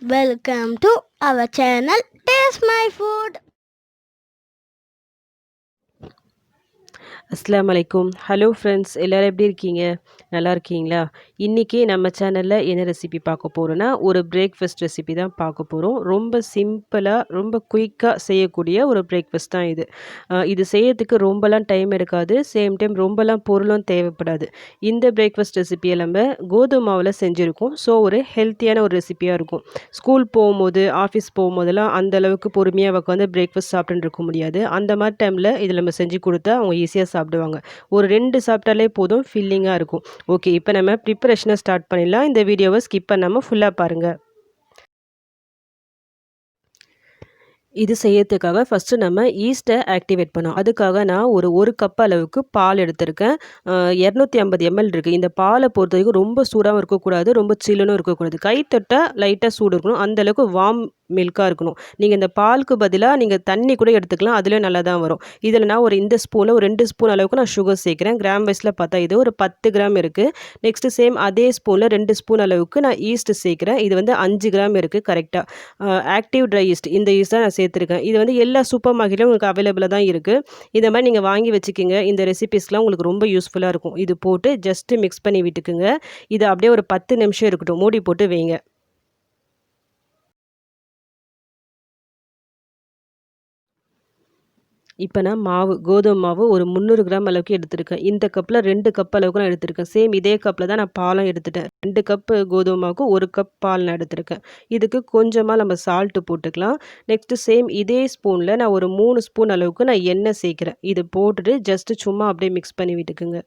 Welcome to our channel Taste My Food. அஸ்ஸலாமு அலைக்கும். Hello friends, எல்லோரும் எப்படி இருக்கீங்க? நல்லா இருக்கீங்களா? இன்றைக்கி நம்ம சேனலில் என்ன ரெசிபி பார்க்க போகிறோன்னா, ஒரு பிரேக்ஃபாஸ்ட் ரெசிபி தான் பார்க்க போகிறோம். ரொம்ப சிம்பிளாக, ரொம்ப குயிக்காக செய்யக்கூடிய ஒரு பிரேக்ஃபாஸ்ட் தான் இது. இது செய்யறதுக்கு ரொம்பலாம் டைம் எடுக்காது. சேம் டைம் ரொம்பலாம் பொருளும் தேவைப்படாது. இந்த பிரேக்ஃபாஸ்ட் ரெசிபியை நம்ம கோதுமை மாவில் செஞ்சுருக்கோம். ஸோ ஒரு ஹெல்த்தியான ஒரு ரெசிபியாக இருக்கும். ஸ்கூல் போகும்போது, ஆஃபீஸ் போகும்போதெல்லாம் அந்த அளவுக்கு பொறுமையாக உட்காந்து பிரேக்ஃபாஸ்ட் சாப்பிட்டுன்னு இருக்க முடியாது. அந்த மாதிரி டைமில் இதில் நம்ம செஞ்சு கொடுத்தா அவங்க ஈஸியாக சாப்பிடுவாங்க. ஒரு 2 சாப்பிட்டாலே போதும், ஃபில்லிங்காக இருக்கும். ஓகே, இப்போ நம்ம ப்ரிப்பரேஷனை ஸ்டார்ட் பண்ணிடலாம். இந்த வீடியோவை ஸ்கிப் பண்ணாமல் ஃபுல்லாக பாருங்கள். இது செய்யறதுக்காக ஃபஸ்ட்டு நம்ம ஈஸ்ட்டை ஆக்டிவேட் பண்ணோம். அதுக்காக நான் ஒரு கப் அளவுக்கு பால் எடுத்திருக்கேன். 250 ml இருக்குது. இந்த பாலை பொறுத்த வரைக்கும் ரொம்ப சூடாகவும் இருக்கக்கூடாது, ரொம்ப சில்லுன்னு இருக்கக்கூடாது. கை தொட்டால் லைட்டாக சூடு இருக்கணும். அந்தளவுக்கு வார்ம் மில்காக இருக்கணும். நீங்கள் இந்த பாலுக்கு பதிலாக நீங்கள் தண்ணி கூட எடுத்துக்கலாம், அதுலேயும் நல்லா தான் வரும். இதில் நான் இந்த ஸ்பூனில் ஒரு 2 ஸ்பூன் அளவுக்கு நான் சுகர் சேர்க்குறேன். கிராம் வைஸில் பார்த்தா இது ஒரு 10 கிராம் இருக்குது. நெக்ஸ்ட்டு சேம் அதே ஸ்பூனில் 2 ஸ்பூன் அளவுக்கு நான் ஈஸ்ட்டு சேர்க்குறேன். இது 5 கிராம் இருக்குது கரெக்டாக. ஆக்டிவ் ட்ரை ஈஸ்ட், இந்த ஈஸ்ட் தான் நான் சேர்த்துருக்கேன். இது எல்லா சூப்பர் மார்க்கெட்லையும் உங்களுக்கு அவைலபிளாக தான் இருக்குது. இந்த மாதிரி நீங்கள் வாங்கி வச்சுக்கிங்க. இந்த ரெசிபீஸ்லாம் உங்களுக்கு ரொம்ப யூஸ்ஃபுல்லாக இருக்கும். இது போட்டு ஜஸ்ட்டு மிக்ஸ் பண்ணி விட்டுக்குங்க. இது அப்படியே ஒரு 10 நிமிஷம் இருக்கட்டும், மூடி போட்டு வைங்க. இப்போ நான் கோதுமை மாவு ஒரு 300 கிராம் அளவுக்கு எடுத்திருக்கேன். இந்த கப்பில் 2 கப் அளவுக்கு நான் எடுத்திருக்கேன். சேம் இதே கப்பில் தான் நான் பாலும் எடுத்துட்டேன். 2 கப்பு கோதுமை மாவுக்கு 1 கப் பால் நான் எடுத்திருக்கேன். இதுக்கு கொஞ்சமாக நம்ம சால்ட்டு போட்டுக்கலாம். நெக்ஸ்ட்டு சேம் இதே ஸ்பூனில் நான் ஒரு 3 ஸ்பூன் அளவுக்கு நான் எண்ணெய் சேர்க்குறேன். இது போட்டுட்டு ஜஸ்ட்டு சும்மா அப்படியே மிக்ஸ் பண்ணி விட்டுக்குங்க.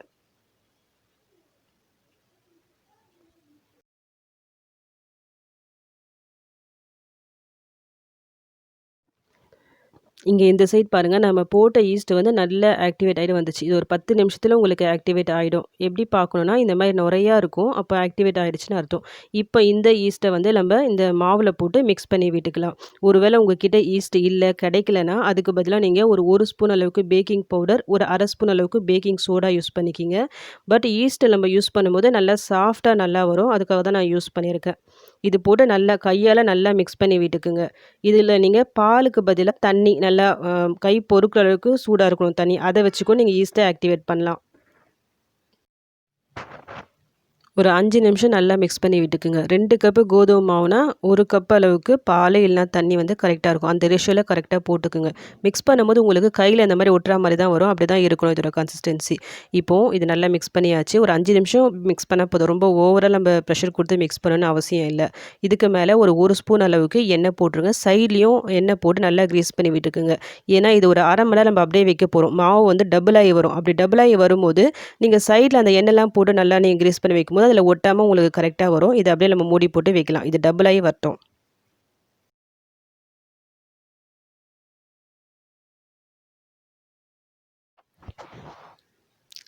இங்கே இந்த சைட் பாருங்கள், நம்ம போட்ட ஈஸ்ட் நல்லா ஆக்டிவேட் ஆகிட்டு வந்துச்சு. இது ஒரு 10 நிமிஷத்தில் உங்களுக்கு ஆக்டிவேட் ஆகிடும். எப்படி பார்க்கணுன்னா, இந்த மாதிரி நுறையா இருக்கும். அப்போ ஆக்டிவேட் ஆகிடுச்சின்னு அர்த்தம். இப்போ இந்த ஈஸ்ட்டை நம்ம இந்த மாவில் போட்டு மிக்ஸ் பண்ணி விட்டுக்கலாம். ஒருவேளை உங்ககிட்ட ஈஸ்ட் இல்லை, கிடைக்கலனா அதுக்கு பதிலாக நீங்கள் ஒரு ஸ்பூன் அளவுக்கு பேக்கிங் பவுடர், ஒரு அரை ஸ்பூன் அளவுக்கு பேக்கிங் சோடா யூஸ் பண்ணிக்கிங்க. பட் ஈஸ்ட்டை நம்ம யூஸ் பண்ணும்போது நல்லா சாஃப்டாக நல்லா வரும். அதுக்காக தான் நான் யூஸ் பண்ணியிருக்கேன். இது போட்டு நல்லா கையால் நல்லா மிக்ஸ் பண்ணி விட்டுக்குங்க. இதில் நீங்கள் பாலுக்கு பதிலாக தண்ணி நல்லா கை பொறுக்கிற அளவுக்கு சூடாக இருக்கணும் தண்ணி. அதை வச்சுக்கும் நீங்கள் ஈஸியாக ஆக்டிவேட் பண்ணலாம். ஒரு 5 நிமிஷம் நல்லா மிக்ஸ் பண்ணி விட்டுக்குங்க. 2 கப்பு கோதுமை மாவுனா 1 கப் அளவுக்கு பால் இல்லைனா தண்ணி கரெக்டாக இருக்கும். அந்த ரேஷியோவில் கரெக்டாக போட்டுக்குங்க. மிக்ஸ் பண்ணும்போது உங்களுக்கு கையில் இந்த மாதிரி ஒட்டுற மாதிரி தான் வரும். அப்படி தான் இருக்கணும் இதோட கன்சிஸ்டன்சி. இப்போது இது நல்லா மிக்ஸ் பண்ணியாச்சு. ஒரு 5 நிமிஷம் மிக்ஸ் பண்ணால் போதும். ரொம்ப ஓவராக நம்ம ப்ரெஷர் கொடுத்து மிக்ஸ் பண்ணணும்னு அவசியம் இல்லை. இதுக்கு மேலே ஒரு ஸ்பூன் அளவுக்கு எண்ணெய் போட்டுருங்க. சைட்லேயும் எண்ணெய் போட்டு நல்லா க்ரீஸ் பண்ணி விட்டுக்குங்க. ஏன்னா இது ஒரு அரை மணி நேரம் நம்ம அப்படியே வைக்க போகிறோம். மாவு டபுள் ஆகி வரும். அப்படி டபுள் ஆகி வரும்போது நீங்கள் சைடில் அந்த எண்ணெய்லாம் போட்டு நல்லா நீங்கள் க்ரீஸ் பண்ணி வைக்கும்போது அதில் ஒட்டாமல் உங்களுக்கு கரெக்டாக வரும். இதை அப்படியே நம்ம மூடி போட்டு வைக்கலாம். இது டபுள் ஆகி வரட்டும்.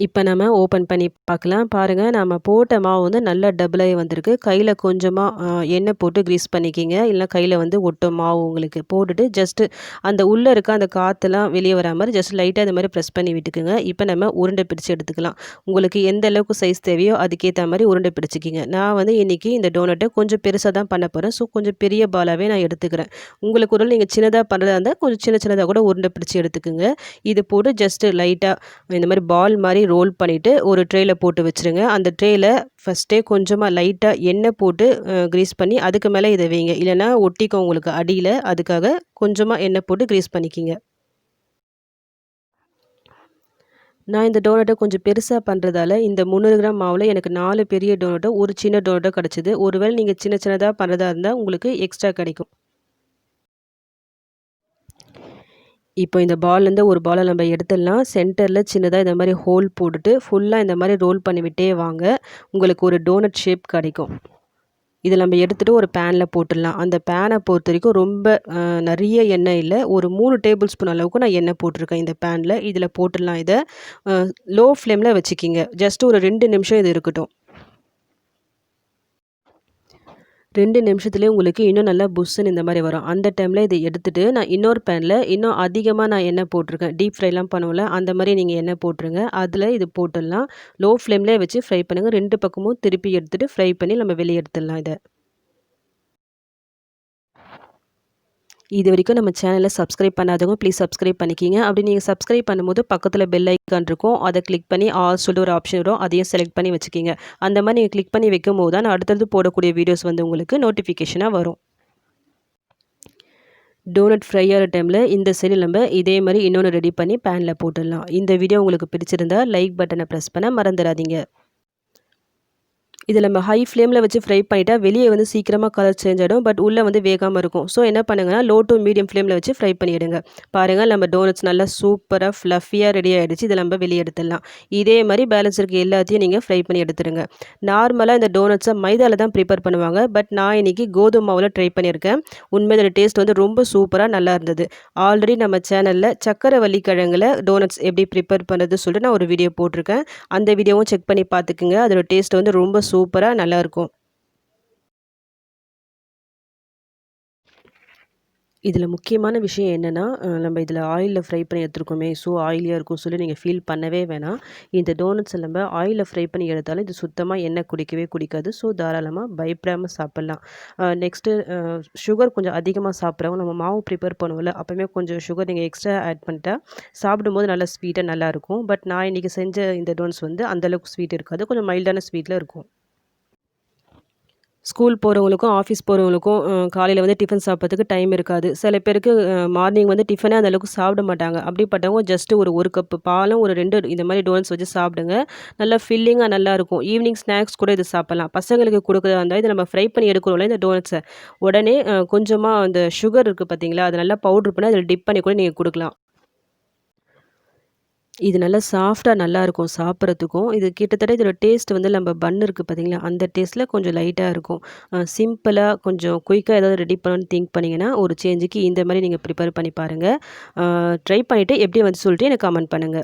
இப்போ நம்ம ஓப்பன் பண்ணி பார்க்கலாம். பாருங்கள், நம்ம போட்ட மாவு நல்லா டபுளாகி வந்திருக்கு. கையில் கொஞ்சமாக எண்ணெய் போட்டு க்ரீஸ் பண்ணிக்கிங்க. இல்லைனா கையில் ஒட்டும் மாவு உங்களுக்கு போட்டுட்டு ஜஸ்ட்டு அந்த உள்ளே இருக்க அந்த காற்றுலாம் வெளியே வரா மாதிரி ஜஸ்ட் லைட்டாக இந்த மாதிரி ப்ரெஸ் பண்ணி விட்டுக்குங்க. இப்போ நம்ம உருண்டை பிடிச்சி எடுத்துக்கலாம். உங்களுக்கு எந்த அளவுக்கு சைஸ் தேவையோ அதுக்கேற்ற மாதிரி உருண்டை பிடிச்சிக்கிங்க. நான் இன்றைக்கி இந்த டோனட்டை கொஞ்சம் பெருசாக தான் பண்ண போகிறேன். ஸோ கொஞ்சம் பெரிய பாலாகவே நான் எடுத்துக்கிறேன். உங்களுக்கு ஒரு நீங்கள் சின்னதாக பண்ணுறதா இருந்தால் கொஞ்சம் சின்னதாக கூட உருண்டை பிடிச்சி எடுத்துக்குங்க. இது போட்டு ஜஸ்ட்டு லைட்டாக இந்த மாதிரி பால் மாதிரி ரோல் பண்ணிவிட்டு ஒரு ட்ரேயில் போட்டு வச்சுருங்க. அந்த ட்ரேயில் ஃபஸ்ட்டே கொஞ்சமாக லைட்டாக எண்ணெய் போட்டு க்ரீஸ் பண்ணி அதுக்கு மேலே இதை வைங்க. இல்லைனா ஒட்டிக்கும் உங்களுக்கு அடியில். அதுக்காக கொஞ்சமாக எண்ணெய் போட்டு க்ரீஸ் பண்ணிக்கிங்க. நான் இந்த டோனட்டை கொஞ்சம் பெருசாக பண்ணுறதால இந்த 300 கிராம் மாவில் எனக்கு 4 பெரிய டோனட்டோ ஒரு சின்ன டோனட்டோ கிடச்சிது. ஒருவேளை நீங்கள் சின்னதாக பண்ணுறதா இருந்தால் உங்களுக்கு எக்ஸ்ட்ரா கிடைக்கும். இப்போ இந்த பால்லேருந்து ஒரு பாலை நம்ம எடுத்துடலாம். சென்டரில் சின்னதாக இந்த மாதிரி ஹோல் போட்டுட்டு ஃபுல்லாக இந்த மாதிரி ரோல் பண்ணிவிட்டே வாங்க. உங்களுக்கு ஒரு டோனட் ஷேப் கிடைக்கும். இதை நம்ம எடுத்துகிட்டு ஒரு பேனில் போட்டுடலாம். அந்த பேனை பொறுத்த வரைக்கும் ரொம்ப நிறைய எண்ணெய் இல்லை, ஒரு 3 டேபிள் ஸ்பூன் அளவுக்கு நான் எண்ணெய் போட்டிருக்கேன் இந்த பேனில். இதில் போட்டுடலாம். இதை லோ ஃப்ளேமில் வச்சுக்கிங்க. ஜஸ்ட் ஒரு 2 நிமிஷம் இது இருக்கட்டும். 2 நிமிஷத்துலேயே உங்களுக்கு இன்னும் நல்லா புஷ்ஷுன்னு இந்த மாதிரி வரும். அந்த டைமில் இதை எடுத்துகிட்டு நான் இன்னொரு பேனில் இன்னும் அதிகமாக நான் எண்ணெய் போட்டிருக்கேன். டீப் ஃப்ரைலாம் பண்ணுவோம்ல, அந்த மாதிரி நீங்கள் எண்ணெய் போட்டுருங்க. அதில் இது போட்டுடலாம். லோ ஃப்ளேம்லேயே வச்சு ஃப்ரை பண்ணுங்கள். 2 பக்கமும் திருப்பி எடுத்துகிட்டு ஃப்ரை பண்ணி நம்ம வெளியே எடுத்துடலாம் இதை. இது வரைக்கும் நம்ம சேனலை சப்ஸ்கிரைப் பண்ணாதவங்க ப்ளீஸ் சப்ஸ்கிரைப் பண்ணிக்கிங்க. அப்படி நீங்கள் சப்ஸ்கிரைப் பண்ணும்போது பக்கத்தில் பெல் ஐக்கான் இருக்கும். அதை கிளிக் பண்ணி ஆல் சொல்லிட்டு ஒரு ஆப்ஷன் வரும். அதையும் செலக்ட் பண்ணி வச்சுக்கிங்க. அந்த மாதிரி நீங்கள் கிளிக் பண்ணி வைக்கும்போது தான் நான் அடுத்தடுத்து போடக்கூடிய வீடியோஸ் வந்து உங்களுக்கு நோட்டிஃபிகேஷனாக வரும். டோனட் ஃப்ரை ஆகிற டைமில் இந்த சைடு நம்ம இதே மாதிரி இன்னொன்று ரெடி பண்ணி பேனில் போட்டுடலாம். இந்த வீடியோ உங்களுக்கு பிடிச்சிருந்தா லைக் பட்டனை ப்ரெஸ் பண்ண மறந்துடாதீங்க. இதில் நம்ம ஹை ஃப்ளேமில் வச்சு ஃப்ரை பண்ணிட்டா வெளியே வந்து சீக்கிரமாக கலர் சேஞ்ச் ஆகிடும். பட் உள்ளே வந்து வேகாமல் இருக்கும். ஸோ என்ன பண்ணுங்கன்னா லோ டு மீடியம் ஃப்ளேமில் வச்சு ஃப்ரை பண்ணிவிடுங்க. பாருங்கள் நம்ம டோனட்ஸ் நல்லா சூப்பராக ஃப்ளஃபியாக ரெடி ஆகிடுச்சு. இதை நம்ம வெளியே எடுத்துடலாம். இதே மாதிரி பேலன்ஸ் இருக்க எல்லாத்தையும் நீங்கள் ஃப்ரை பண்ணி எடுத்துருங்க. நார்மலாக இந்த டோனட்ஸை மைதாவில் தான் ப்ரிப்பேர் பண்ணுவாங்க. பட் நான் இன்றைக்கி கோதுமை மாவில் ட்ரை பண்ணியிருக்கேன். உண்மையில் இந்த டேஸ்ட் வந்து ரொம்ப சூப்பராக நல்லா இருந்தது. ஆல்ரெடி நம்ம சேனலில் சக்கரவள்ளி கிழங்குல டோனட்ஸ் எப்படி ப்ரிப்பேர் பண்ணுறது சொல்லிட்டு நான் ஒரு வீடியோ போட்டிருக்கேன். அந்த வீடியோவும் செக் பண்ணி பார்த்துக்குங்க. அதோட டேஸ்ட் வந்து ரொம்ப சூப்பராக நல்லாயிருக்கும். இதில் முக்கியமான விஷயம் என்னென்னா நம்ம இதில் ஆயிலில் ஃப்ரை பண்ணி எடுத்துருக்கோமே, ஸோ ஆயிலியாக இருக்கும் சொல்லி நீங்கள் ஃபீல் பண்ணவே வேணாம். இந்த டோனட்ஸ் நம்ம ஆயிலில் ஃப்ரை பண்ணி எடுத்தாலும் இது சுத்தமாக எண்ணெய் குடிக்கவே குடிக்காது. ஸோ தாராளமாக பயப்படாமல் சாப்பிட்லாம். நெக்ஸ்ட்டு சுகர் கொஞ்சம் அதிகமாக சாப்பிட்றவங்க நம்ம மாவு ப்ரிப்பேர் பண்ணுவோம்ல, அப்போவுமே கொஞ்சம் சுகர் நீங்கள் எக்ஸ்ட்ரா ஆட் பண்ணிட்டா சாப்பிடும்போது நல்லா ஸ்வீட்டாக நல்லாயிருக்கும். பட் நான் இன்றைக்கி செஞ்ச இந்த டோனட்ஸ் வந்து அந்தளவுக்கு ஸ்வீட் இருக்காது. கொஞ்சம் மைல்டான ஸ்வீட்டில் இருக்கும். ஸ்கூல் போகிறவங்களுக்கும் ஆஃபீஸ் போகிறவங்களுக்கும் காலையில் வந்து டிஃபன் சாப்பிட்றதுக்கு டைம் இருக்காது. சில பேருக்கு மார்னிங் வந்து டிஃபனே அந்த அளவுக்கு சாப்பிட மாட்டாங்க. அப்படிப்பட்டவங்க ஜஸ்ட்டு ஒரு கப்பு பாலும் ஒரு 2 இந்த மாதிரி டோனட்ஸ் வச்சு சாப்பிடுங்க. நல்லா ஃபில்லிங்காக நல்லாயிருக்கும். ஈவினிங் ஸ்நாக்ஸ் கூட இது சாப்பிட்லாம். பசங்களுக்கு கொடுக்குறதா இருந்தால் இதை நம்ம ஃப்ரை பண்ணி எடுக்கிறோம்ல இந்த டோனட்ஸை, உடனே கொஞ்சமாக அந்த சுகர் இருக்குது பார்த்தீங்களா, அதை நல்லா பவுட்ரு பண்ணி அதில் டிப் பண்ணி கூட நீங்கள் கொடுக்கலாம். இது நல்லா சாஃப்ட்டா நல்லாயிருக்கும் சாப்பிட்றதுக்கும். இது கிட்டத்தட்ட இதோட டேஸ்ட் வந்து நம்ம பன் இருக்குது பார்த்தீங்களா, அந்த டேஸ்ட்டில் கொஞ்சம் லைட்டா இருக்கும். சிம்பிளா கொஞ்சம் குயிக்கா ஏதாவது ரெடி பண்ணணும்னு திங்க் பண்ணிங்கன்னா, ஒரு சேஞ்சுக்கு இந்த மாரி நீங்க ப்ரிப்பேர் பண்ணி பாருங்க. ட்ரை பண்ணிட்டு எப்படி வந்து சொல்லிட்டு எனக்கு கமெண்ட் பண்ணுங்க.